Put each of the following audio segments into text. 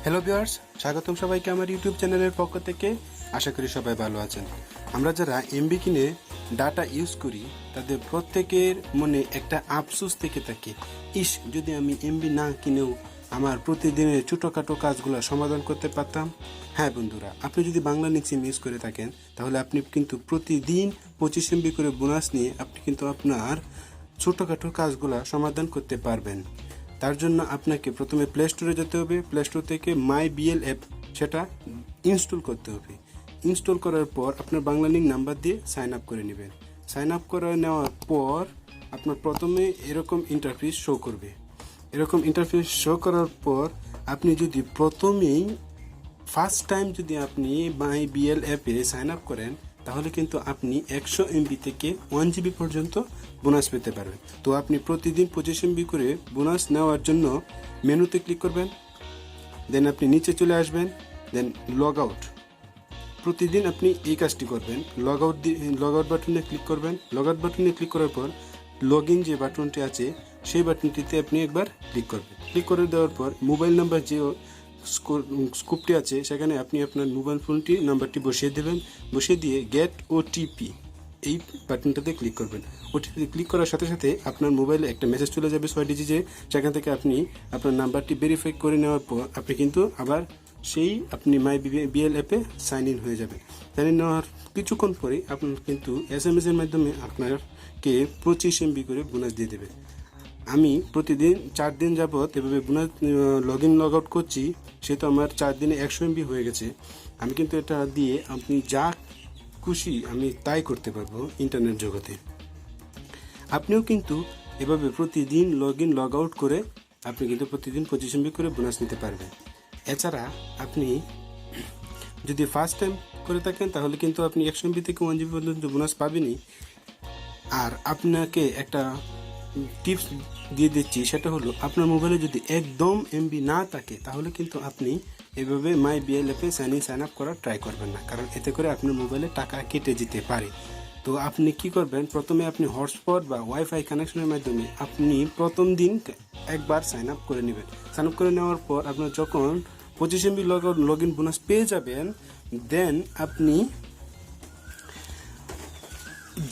Hello viewers, স্বাগতম সবাইকে আমার ইউটিউব চ্যানেলের পক্ষ থেকে। আশা করি সবাই ভালো আছেন। আমরা যারা এমবি কিনে ডাটা ইউজ করি তাদের প্রত্যেকের মনে একটা আফসোস থেকে থাকে, ইস যদি আমি এমবি না কিনেও আমার প্রতিদিনের ছোটোখাটো কাজগুলো সমাধান করতে পারতাম। হ্যাঁ বন্ধুরা, আপনি যদি বাংলালিংক সিম ইউজ করে থাকেন তাহলে আপনি কিন্তু প্রতিদিন 25 এমবি করে বোনাস নিয়ে আপনি কিন্তু আপনার ছোটোখাটো কাজগুলো সমাধান করতে পারবেন। তার জন্য আপনাকে প্রথমে প্লে স্টোরে যেতে হবে। প্লে স্টোর থেকে মাই বিএল অ্যাপ সেটা ইনস্টল করতে হবে। ইনস্টল করার পর আপনার বাংলালিংক নাম্বার দিয়ে সাইন আপ করে নেবেন। সাইন আপ করে নেওয়ার পর আপনার প্রথমে এরকম ইন্টারফেস শো করবে। এরকম ইন্টারফেস শো করার পর আপনি যদি প্রথমেই ফার্স্ট টাইম যদি আপনি মাই বিএল অ্যাপে সাইন আপ করেন তাহলে কিন্তু আপনি 100 এমবি থেকে 1 জিবি পর্যন্ত বোনাস পেতে পারবেন। তো আপনি প্রতিদিন 25 এমবি করে বোনাস নেওয়ার জন্য মেনুতে ক্লিক করবেন, দেন আপনি নিচে চলে আসবেন, দেন লগ আউট। প্রতিদিন আপনি এই কাজটি করবেন। লগ আউট বাটনে ক্লিক করবেন। লগ আউট বাটনে ক্লিক করার পর লগ ইন যে বাটনটি আছে সেই বাটনটিতে আপনি একবার ক্লিক করবেন। ক্লিক করে দেওয়ার পর মোবাইল নাম্বার যে স্কুপটি আছে সেখানে আপনি আপনার মোবাইল ফোনটি নাম্বারটি বসিয়ে দেবেন। বসিয়ে দিয়ে গেট ওটিপি এই বাটনটাতে ক্লিক করবেন। ওটিপি ক্লিক করার সাথে সাথে আপনার মোবাইলে একটা মেসেজ চলে যাবে 6 ডিজিটে। সেখান থেকে আপনি আপনার নাম্বারটি ভেরিফাই করে নেওয়ার পর আপনি কিন্তু আবার আপনি মাই বিএল অ্যাপে সাইন ইন হয়ে যাবেন। সাইন ইন নেওয়ার কিছুক্ষণ পরে আপনার কিন্তু SMS এর মাধ্যমে আপনাকে 25 এমবি করে বোনাস দিয়ে দেবে। আমি প্রতিদিন 4 দিন যাবৎ এভাবে bonus log in log out করছি, সেহেতু আমার 4 দিনে 100 এমবি হয়ে গেছে। আমি কিন্তু এটা দিয়ে আপনি যা খুশি আমি তাই করতে পারবো ইন্টারনেট জগতে। আপনিও কিন্তু এভাবে প্রতিদিন লগ ইন লগ আউট করে আপনি কিন্তু প্রতিদিন 25 এমবি করে বোনাস নিতে পারবেন। এছাড়া আপনি যদি ফার্স্ট টাইম করে থাকেন তাহলে কিন্তু আপনি 100 এমবি থেকে 1 জিবি পর্যন্ত বোনাস পাবেনই। আর আপনাকে একটা টিপস দিয়ে দিচ্ছি, সেটা হলো আপনার মোবাইলে যদি একদম এমবি না থাকে তাহলে কিন্তু আপনি এভাবে মাই বিএল অ্যাপে সাইন আপ করার ট্রাই করবেন না, কারণ এতে করে আপনার মোবাইলে টাকা কেটে যেতে পারে। তো আপনি কি করবেন, প্রথমে আপনি হটস্পট বা ওয়াইফাই কানেকশনের মাধ্যমে আপনি প্রথম দিন একবার সাইন আপ করে নেবেন। সাইন আপ করে নেওয়ার পর আপনার যখন 25 এমবি লগ ইন বোনাস পেয়ে যাবেন, দেন আপনি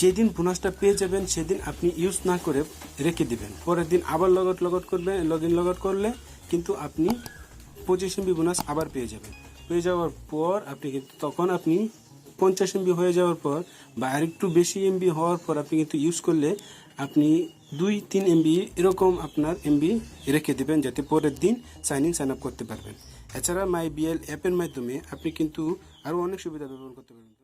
যেদিন বোনাসটা পেয়ে যাবেন সেদিন আপনি ইউজ না করে রেখে দিবেন। পরের দিন আবার লগ আউট করবেন। লগ ইন লগ আউট করলে কিন্তু আপনি 25 এমবি বোনাস আবার পেয়ে যাবেন। পেয়ে যাওয়ার পর আপনি কিন্তু তখন আপনি 50 এমবি হয়ে যাওয়ার পর বা আরেকটু বেশি এমবি হওয়ার পর আপনি কিন্তু ইউজ করলে আপনি 2-3 এমবি এরকম আপনার এমবি রেখে দেবেন, যাতে পরের দিন সাইন আপ করতে পারবেন। এছাড়া মাই বিএল অ্যাপের মাধ্যমে আপনি কিন্তু আরও অনেক সুবিধা ব্যবহার করতে পারবেন।